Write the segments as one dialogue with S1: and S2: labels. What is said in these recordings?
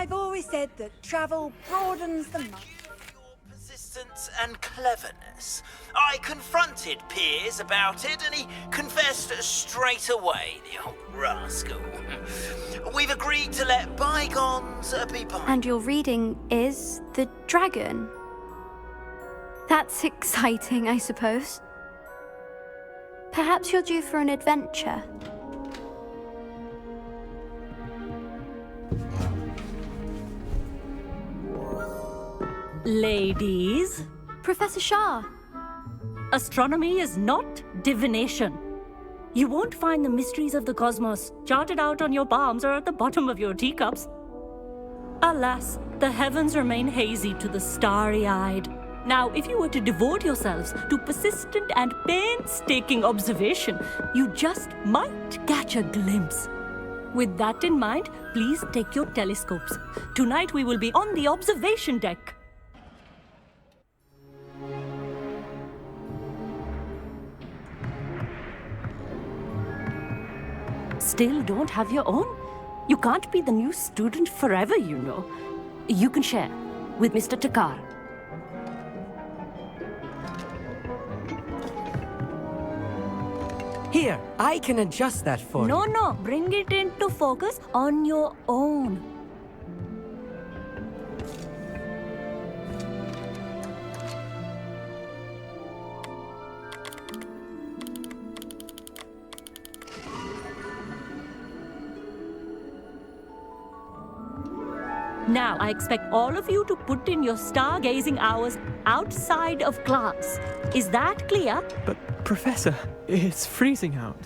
S1: I've always said that travel broadens the mind.
S2: Your persistence and cleverness. I confronted Piers about it, and he confessed straight away, the old rascal. We've agreed to let bygones be bygones.
S3: And your reading is the dragon. That's exciting, I suppose. Perhaps you're due for an adventure.
S4: Ladies,
S3: Professor Shah.
S4: astronomy is not divination. You won't find the mysteries of the cosmos charted out on your palms or at the bottom of your teacups. Alas, the heavens remain hazy to the starry-eyed. Now, if you were to devote yourselves to persistent and painstaking observation, you just might catch a glimpse. With that in mind, please take your telescopes. Tonight we will be on the observation deck. Still don't have your own? You can't be the new student forever, you know. You can share with Mr. Takar.
S5: Here, I can adjust that for you.
S4: No, bring it into focus on your own. Now, I expect all of you to put in your stargazing hours outside of class. Is that clear?
S6: But, Professor, it's freezing out.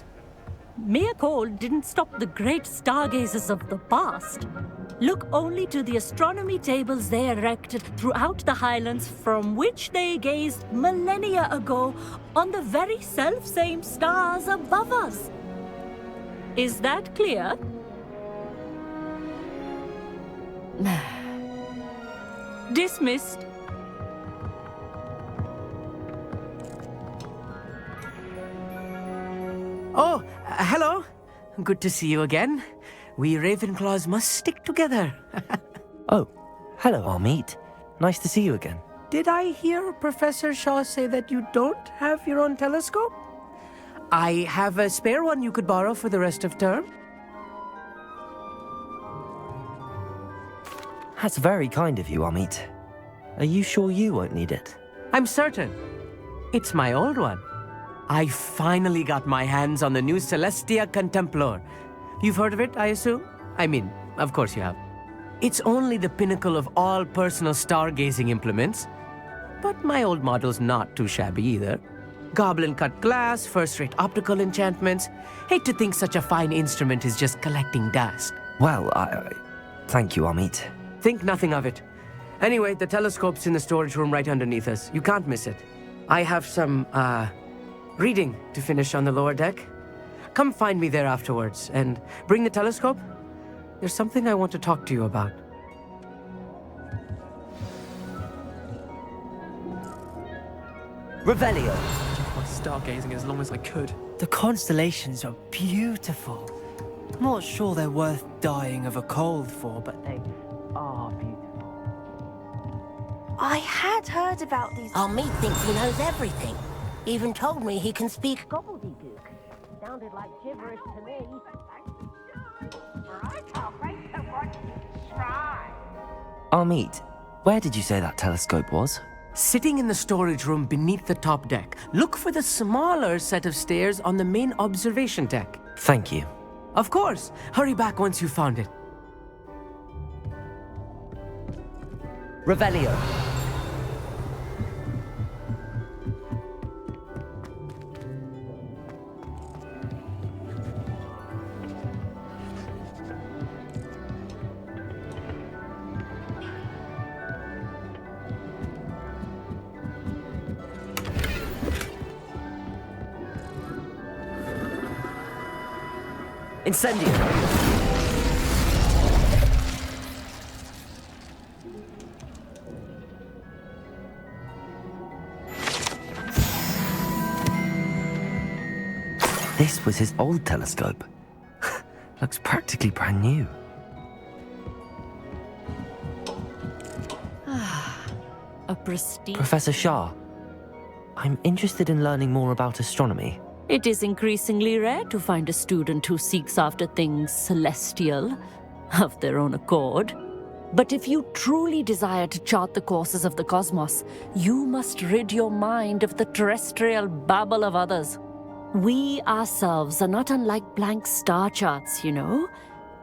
S4: Mere cold didn't stop the great stargazers of the past. Look only to the astronomy tables they erected throughout the Highlands from which they gazed millennia ago on the very self-same stars above us. Is that clear? Dismissed.
S5: Oh, hello. Good to see you again. We Ravenclaws must stick together.
S7: Oh, hello, Amit. Nice to see you again.
S5: Did I hear Professor Shaw say that you don't have your own telescope? I have a spare one you could borrow for the rest of term.
S7: That's very kind of you, Amit. Are you sure you won't need it?
S5: I'm certain. It's my old one. I finally got my hands on the new Celestia Contemplar. You've heard of it, I assume? I mean, of course you have. It's only the pinnacle of all personal stargazing implements. But my old model's not too shabby either. Goblin-cut glass, first-rate optical enchantments. Hate to think such a fine instrument is just collecting dust.
S7: Well, thank you, Amit.
S5: Think nothing of it. Anyway, the telescope's in the storage room right underneath us. You can't miss it. I have some, reading to finish on the lower deck. Come find me there afterwards, and bring the telescope. There's something I want to talk to you about.
S7: Revelio.
S6: My stargazing as long as I could.
S8: The constellations are beautiful. I'm not sure they're worth dying of a cold for, but they are beautiful.
S9: I had heard about these. Amit thinks he knows everything. Even told me he can speak gobbledygook. Sounded like gibberish to me.
S7: Amit, where did you say that telescope was?
S5: Sitting in the storage room beneath the top deck. Look for the smaller set of stairs on the main observation deck.
S7: Thank you.
S5: Of course. Hurry back once you've found it.
S7: Revelio. Incendio. This was his old telescope. Looks practically brand new.
S4: pristine.
S7: Professor Shah, I'm interested in learning more about astronomy.
S4: It is increasingly rare to find a student who seeks after things celestial of their own accord. But if you truly desire to chart the courses of the cosmos, you must rid your mind of the terrestrial babble of others. We ourselves are not unlike blank star charts, you know.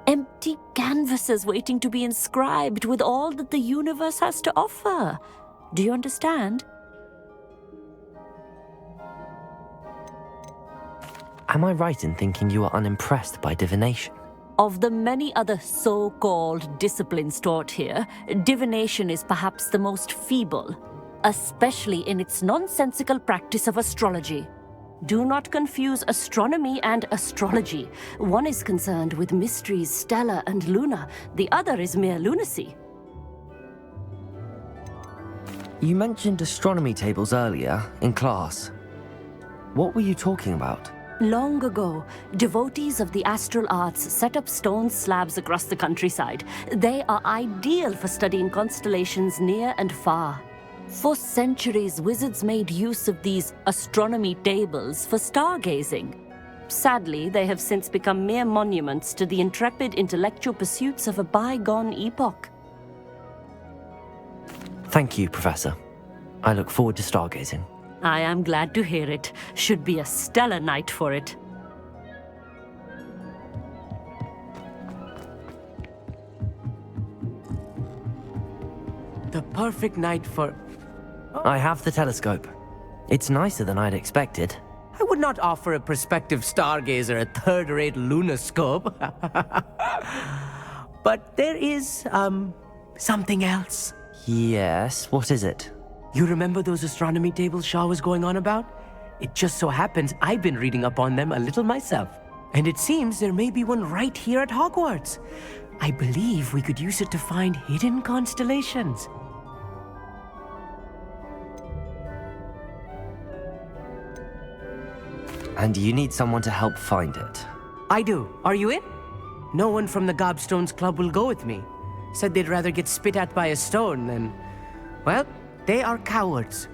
S4: Empty canvases waiting to be inscribed with all that the universe has to offer. Do you understand?
S7: Am I right in thinking you are unimpressed by divination?
S4: Of the many other so-called disciplines taught here, divination is perhaps the most feeble, especially in its nonsensical practice of astrology. Do not confuse astronomy and astrology. One is concerned with mysteries stellar and lunar, the other is mere lunacy.
S7: You mentioned astronomy tables earlier, in class. What were you talking about?
S4: Long ago, devotees of the astral arts set up stone slabs across the countryside. They are ideal for studying constellations near and far. For centuries, wizards made use of these astronomy tables for stargazing. Sadly, they have since become mere monuments to the intrepid intellectual pursuits of a bygone epoch.
S7: Thank you, Professor. I look forward to stargazing.
S4: I am glad to hear it. Should be a stellar night for it.
S5: The perfect night for...
S7: I have the telescope. It's nicer than I'd expected.
S5: I would not offer a prospective stargazer a third-rate lunoscope. But there is, something else.
S7: Yes, what is it?
S5: You remember those astronomy tables Shah was going on about? It just so happens I've been reading up on them a little myself. And it seems there may be one right here at Hogwarts. I believe we could use it to find hidden constellations.
S7: And you need someone to help find it.
S5: I do. Are you in? No one from the Gobstones Club will go with me. Said they'd rather get spit at by a stone than... Well, they are cowards.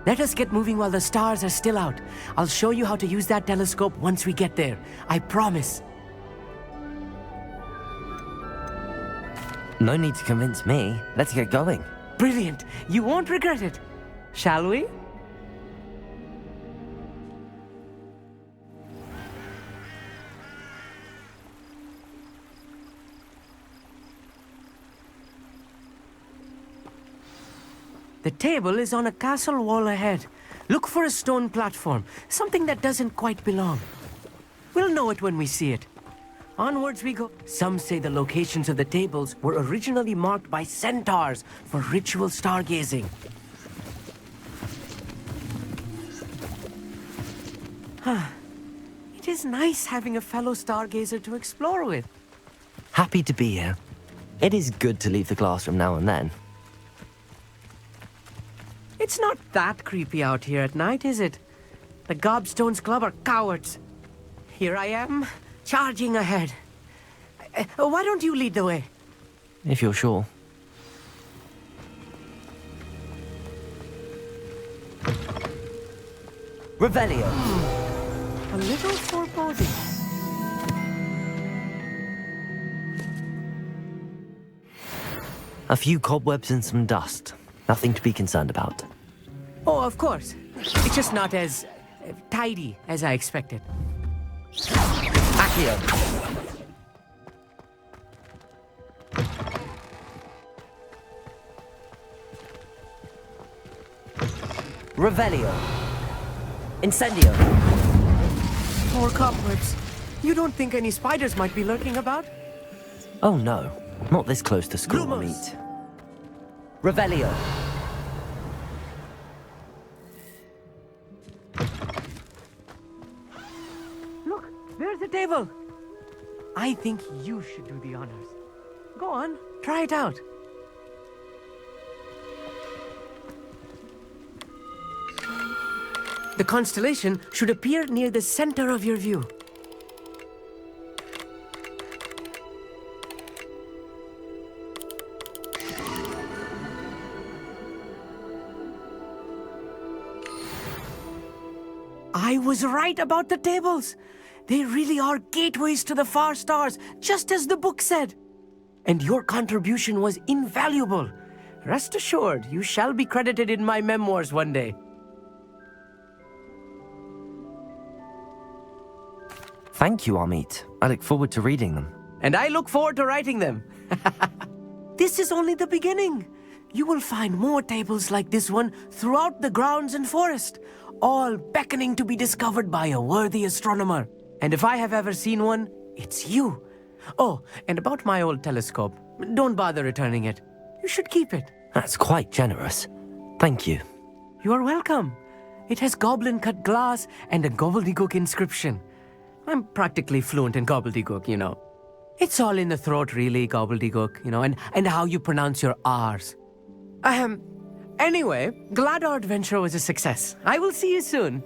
S5: Let us get moving while the stars are still out. I'll show you how to use that telescope once we get there. I promise.
S7: No need to convince me. Let's get going.
S5: Brilliant. You won't regret it. Shall we? The table is on a castle wall ahead. Look for a stone platform, something that doesn't quite belong. We'll know it when we see it. Onwards we go. Some say the locations of the tables were originally marked by centaurs for ritual stargazing. It is nice having a fellow stargazer to explore with.
S7: Happy to be here. It is good to leave the classroom now and then.
S5: It's not that creepy out here at night, is it? The Gobstones Club are cowards. Here I am, charging ahead. Why don't you lead the way?
S7: If you're sure. Revelio.
S5: A little foreboding.
S7: A few cobwebs and some dust. Nothing to be concerned about.
S5: Oh, of course. It's just not as tidy as I expected.
S7: Accio. Revelio. Incendio.
S5: More cobwebs. You don't think any spiders might be lurking about?
S7: Oh no, not this close to school,
S5: Lumos.
S7: Amit. Revelio.
S5: Look, there's the table. I think you should do the honors. Go on, try it out. The constellation should appear near the center of your view. I was right about the tables. They really are gateways to the far stars, just as the book said. And your contribution was invaluable. Rest assured, you shall be credited in my memoirs one day.
S7: Thank you, Amit. I look forward to reading them.
S5: And I look forward to writing them. This is only the beginning. You will find more tables like this one throughout the grounds and forest, all beckoning to be discovered by a worthy astronomer. And if I have ever seen one, it's you. Oh, and about my old telescope, don't bother returning it. You should keep it.
S7: That's quite generous. Thank you.
S5: You are welcome. It has goblin-cut glass and a gobbledygook inscription. I'm practically fluent in gobbledygook, you know. It's all in the throat, really, gobbledygook, you know, and how you pronounce your R's. Anyway, glad our adventure was a success. I will see you soon.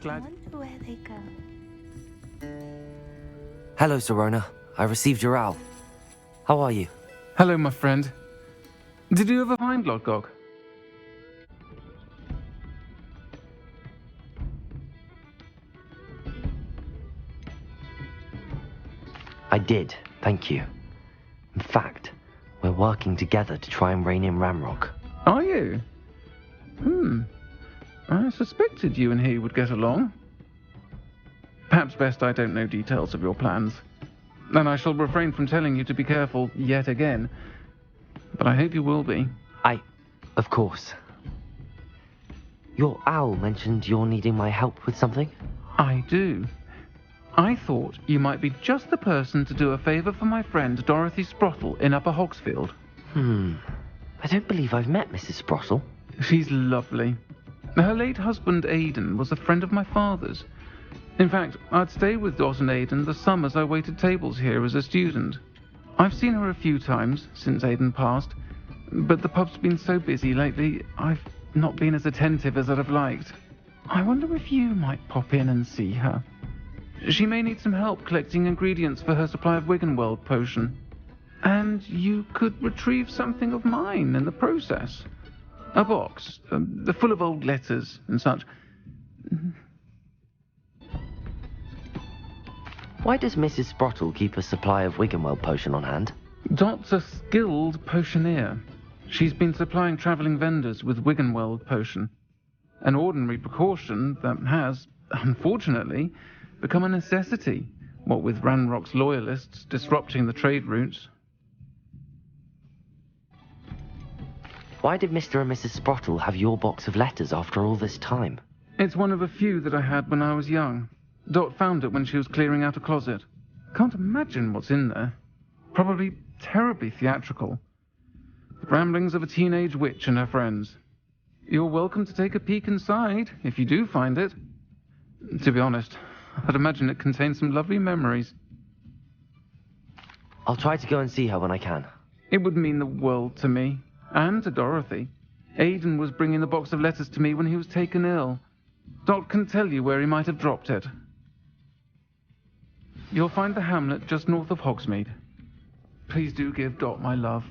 S3: I wonder where they go.
S7: Hello, Sirona. I received your owl. How are you?
S10: Hello, my friend. Did you ever find Lodgok?
S7: I did, thank you. In fact, we're working together to try and rein in Ramrock.
S10: Are you? I suspected you and he would get along. Perhaps best I don't know details of your plans. And I shall refrain from telling you to be careful yet again. But I hope you will be.
S7: Of course. Your owl mentioned you're needing my help with something?
S10: I do. I thought you might be just the person to do a favor for my friend Dorothy Sprottle in Upper Hogsfield.
S7: I don't believe I've met Mrs. Sprottle.
S10: She's lovely. Her late husband Aidan was a friend of my father's. In fact, I'd stay with Dot and Aidan the summers I waited tables here as a student. I've seen her a few times since Aidan passed, but the pub's been so busy lately, I've not been as attentive as I'd have liked. I wonder if you might pop in and see her. She may need some help collecting ingredients for her supply of Wiggenweld potion. And you could retrieve something of mine in the process. A box, full of old letters and such.
S7: Why does Mrs. Sprottle keep a supply of Wiggenweld potion on hand?
S10: Dot's a skilled potioneer. She's been supplying travelling vendors with Wiggenweld potion. An ordinary precaution that has, unfortunately, become a necessity, what with Ranrock's loyalists disrupting the trade routes.
S7: Why did Mr. and Mrs. Sprottle have your box of letters after all this time?
S10: It's one of a few that I had when I was young. Dot found it when she was clearing out a closet. Can't imagine what's in there. Probably terribly theatrical. The ramblings of a teenage witch and her friends. You're welcome to take a peek inside, if you do find it. To be honest, I'd imagine it contains some lovely memories.
S7: I'll try to go and see her when I can.
S10: It would mean the world to me, and to Dorothy. Aidan was bringing the box of letters to me when he was taken ill. Dot can tell you where he might have dropped it. You'll find the hamlet just north of Hogsmeade. Please do give Dot my love.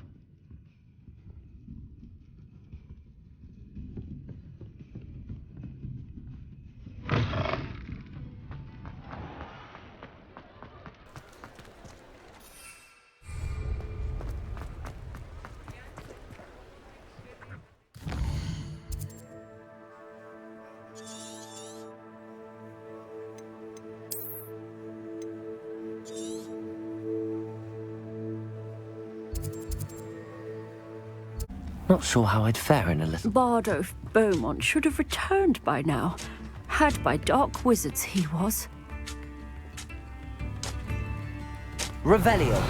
S7: Not sure how I'd fare in a little...
S4: Bardo Beaumont should have returned by now. Had by dark wizards he was.
S7: Revelio.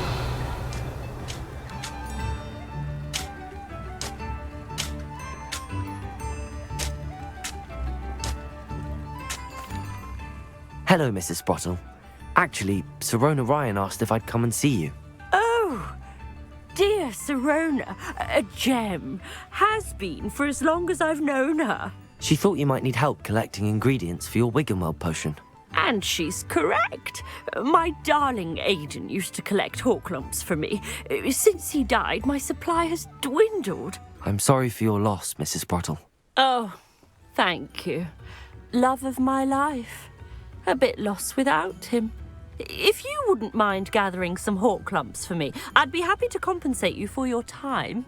S7: Hello, Mrs. Sprottle. Actually, Sirona Ryan asked if I'd come and see you.
S4: Oh, dear Sirona, a gem. Has been for as long as I've known her.
S7: She thought you might need help collecting ingredients for your Wiggenweld potion.
S4: And she's correct. My darling Aidan used to collect Horklumps for me. Since he died, my supply has dwindled.
S7: I'm sorry for your loss, Mrs. Sprottle.
S4: Oh, thank you. Love of my life. A bit lost without him. If you wouldn't mind gathering some Horklumps for me, I'd be happy to compensate you for your time.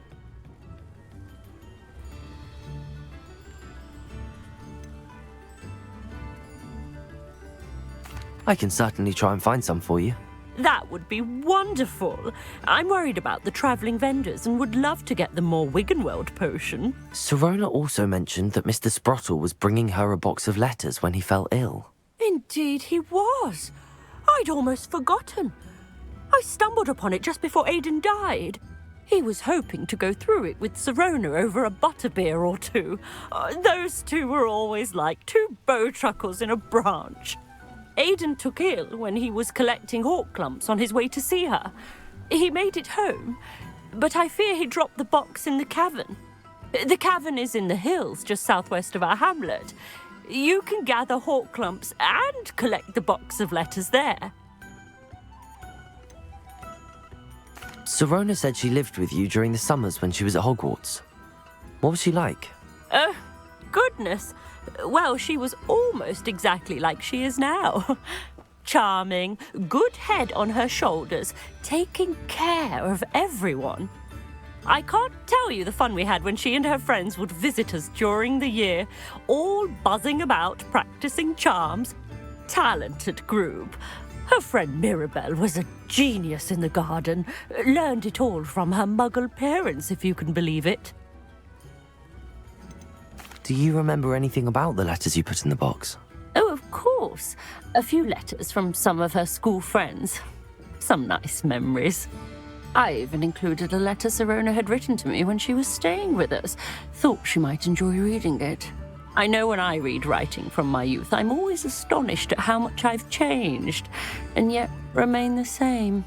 S7: I can certainly try and find some for you.
S4: That would be wonderful. I'm worried about the travelling vendors and would love to get them more Wiggenweld potion.
S7: Sirona also mentioned that Mr. Sprottle was bringing her a box of letters when he fell ill.
S4: Indeed he was. I'd almost forgotten. I stumbled upon it just before Aidan died. He was hoping to go through it with Sirona over a butterbeer or two. Those two were always like two bowtruckles in a branch. Aidan took ill when he was collecting Horklumps on his way to see her. He made it home, but I fear he dropped the box in the Cavern. The Cavern is in the hills just southwest of our hamlet. You can gather Horklumps and collect the box of letters there.
S7: Sirona said she lived with you during the summers when she was at Hogwarts. What was she like?
S4: Goodness. Well, she was almost exactly like she is now. Charming, good head on her shoulders, taking care of everyone. I can't tell you the fun we had when she and her friends would visit us during the year, all buzzing about, practicing charms. Talented group. Her friend Mirabelle was a genius in the garden. Learned it all from her muggle parents, if you can believe it.
S7: Do you remember anything about the letters you put in the box?
S4: Oh, of course. A few letters from some of her school friends. Some nice memories. I even included a letter Sirona had written to me when she was staying with us. Thought she might enjoy reading it. I know when I read writing from my youth, I'm always astonished at how much I've changed, and yet remain the same.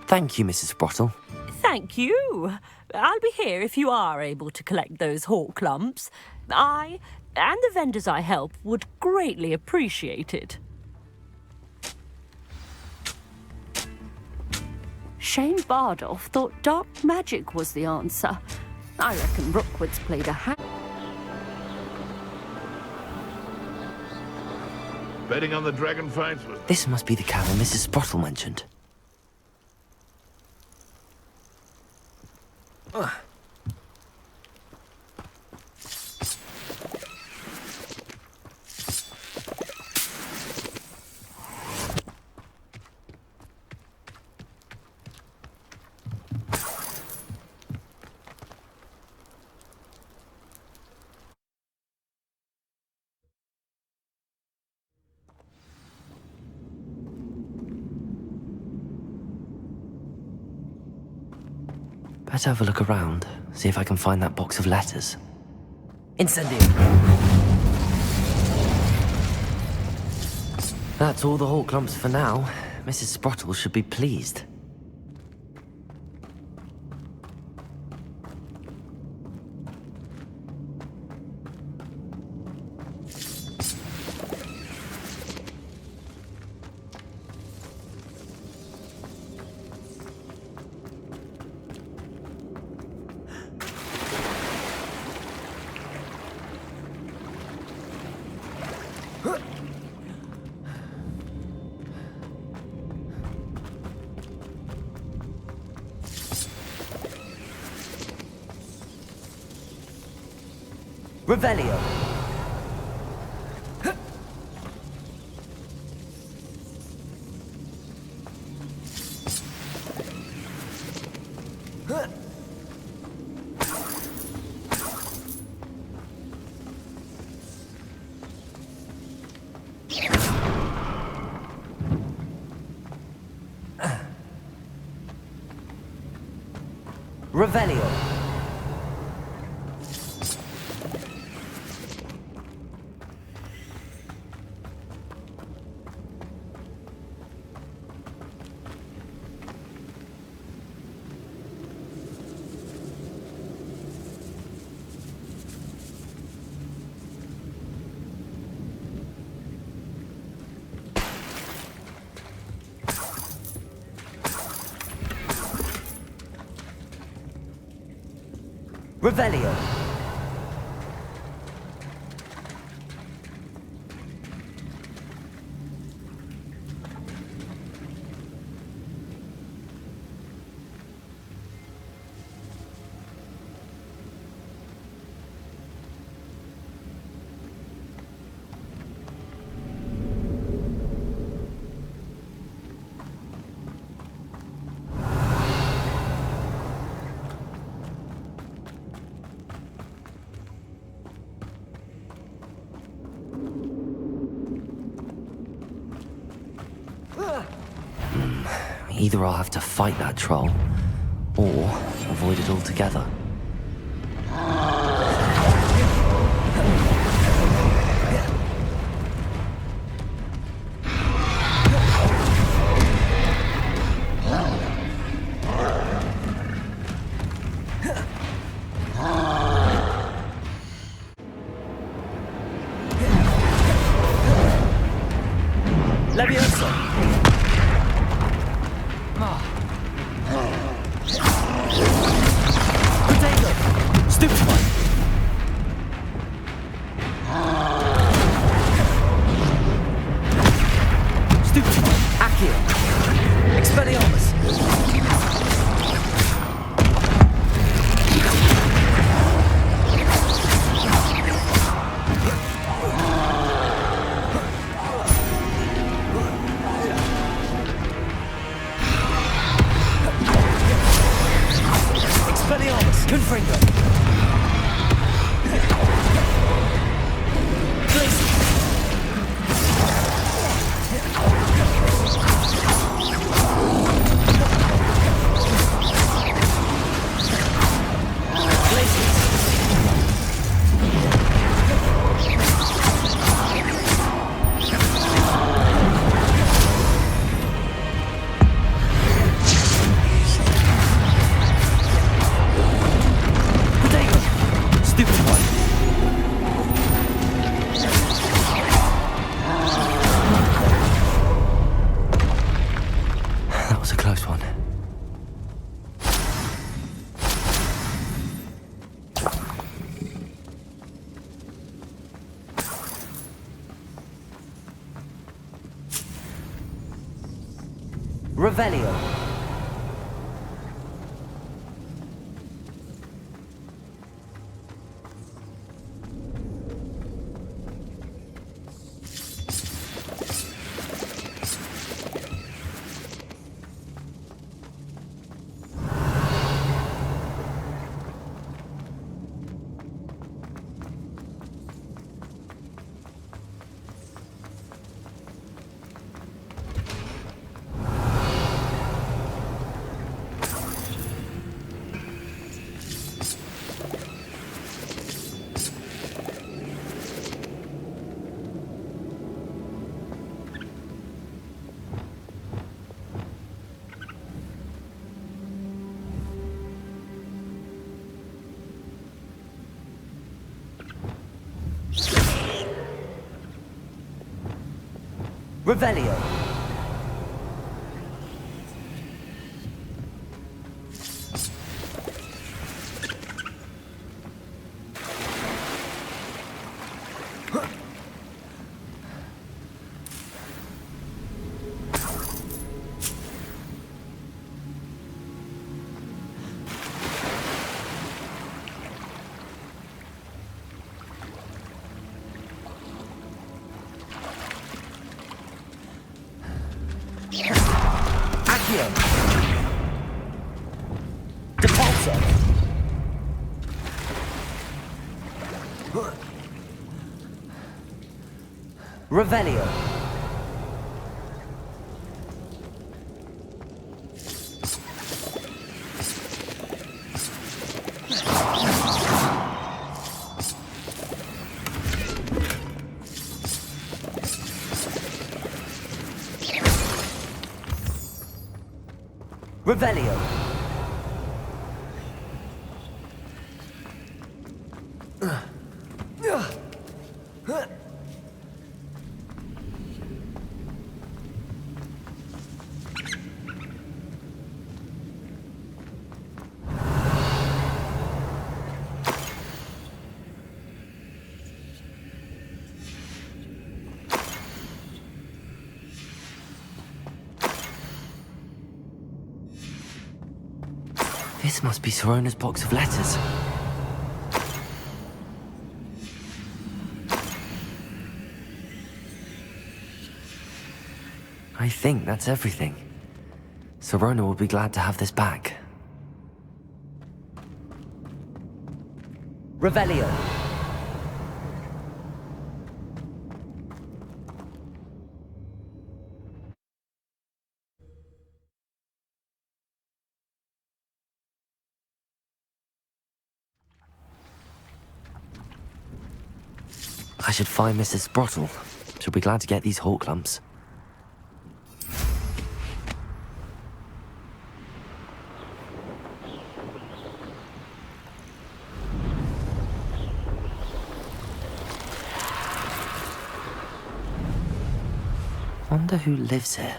S7: Thank you, Mrs. Sprottle.
S4: Thank you. I'll be here if you are able to collect those Horklumps. I, and the vendors I help, would greatly appreciate it. Shane Bardolph thought dark magic was the answer. I reckon Rookwood's played a hand.
S11: Betting on the dragon fights was...
S7: This must be the cavern Mrs. Sprottle mentioned. Better have a look around, see if I can find that box of letters. Incendio! That's all the Horklumps for now. Mrs. Sprottle should be pleased. Revelio. Revelio. Revelio. Either I'll have to fight that troll, or avoid it altogether. Leviosa! Potato! Stupefy! Stupefy! Accio! Expelliarmus! Confringo. Glacier. Revelio. Revelio. Depulso. Revelio. Revelio. This must be Sirona's box of letters. I think that's everything. Sirona will be glad to have this back.
S12: Revelio.
S7: I should find Mrs. Sprottle. She'll be glad to get these hawk lumps. Wonder who lives here.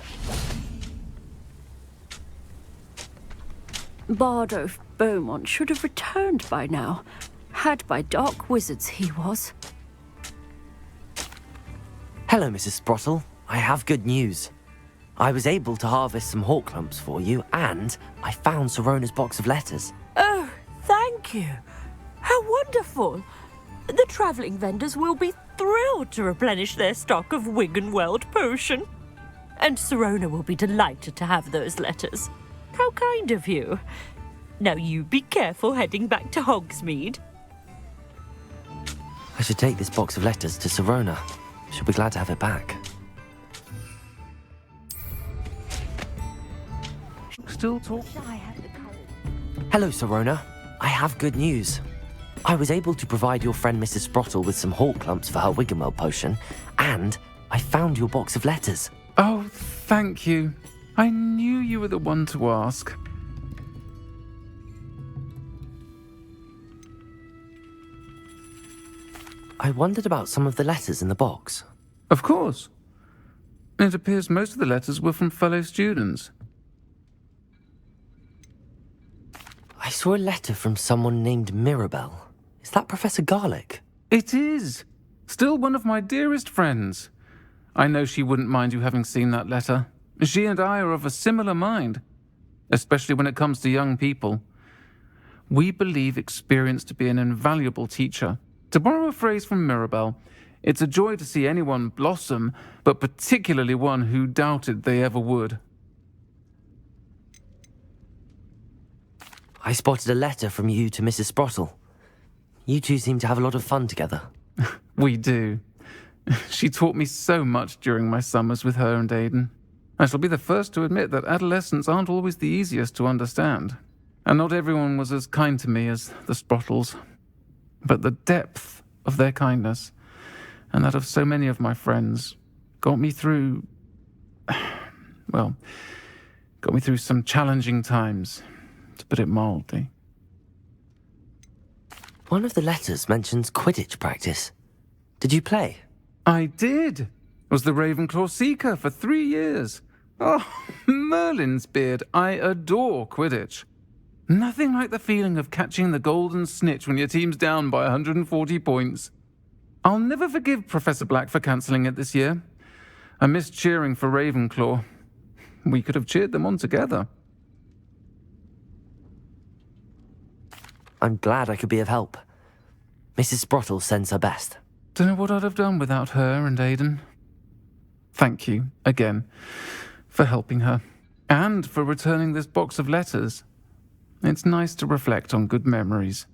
S4: Bardo Beaumont should have returned by now. Had by dark wizards he was.
S7: Hello, Mrs. Sprottle. I have good news. I was able to harvest some hawk lumps for you, and I found Sirona's box of letters.
S4: Oh, thank you. How wonderful. The travelling vendors will be thrilled to replenish their stock of Wiggenweld potion. And Sirona will be delighted to have those letters. How kind of you. Now you be careful heading back to Hogsmeade.
S7: I should take this box of letters to Sirona. She'll be glad to have it back.
S10: Still talk?
S7: Hello, Sirona. I have good news. I was able to provide your friend Mrs. Sprottle with some hawk lumps for her Wiggenweld potion, and I found your box of letters.
S10: Oh, thank you. I knew you were the one to ask.
S7: I wondered about some of the letters in the box.
S10: Of course. It appears most of the letters were from fellow students.
S7: I saw a letter from someone named Mirabelle. Is that Professor Garlick?
S10: It is. Still one of my dearest friends. I know she wouldn't mind you having seen that letter. She and I are of a similar mind, especially when it comes to young people. We believe experience to be an invaluable teacher. To borrow a phrase from Mirabelle, it's a joy to see anyone blossom, but particularly one who doubted they ever would.
S7: I spotted a letter from you to Mrs. Sprottle. You two seem to have a lot of fun together.
S10: We do. She taught me so much during my summers with her and Aidan. I shall be the first to admit that adolescents aren't always the easiest to understand. And not everyone was as kind to me as the Sprottles. But the depth of their kindness, and that of so many of my friends, got me through... well, got me through some challenging times, to put it mildly.
S7: One of the letters mentions Quidditch practice. Did you play?
S10: I did. Was the Ravenclaw Seeker for 3 years. Oh, Merlin's beard, I adore Quidditch. Nothing like the feeling of catching the golden snitch when your team's down by 140 points. I'll never forgive Professor Black for cancelling it this year. I missed cheering for Ravenclaw. We could have cheered them on together.
S7: I'm glad I could be of help. Mrs. Sprottle sends her best.
S10: Don't know what I'd have done without her and Aidan. Thank you, again, for helping her, and for returning this box of letters. It's nice to reflect on good memories.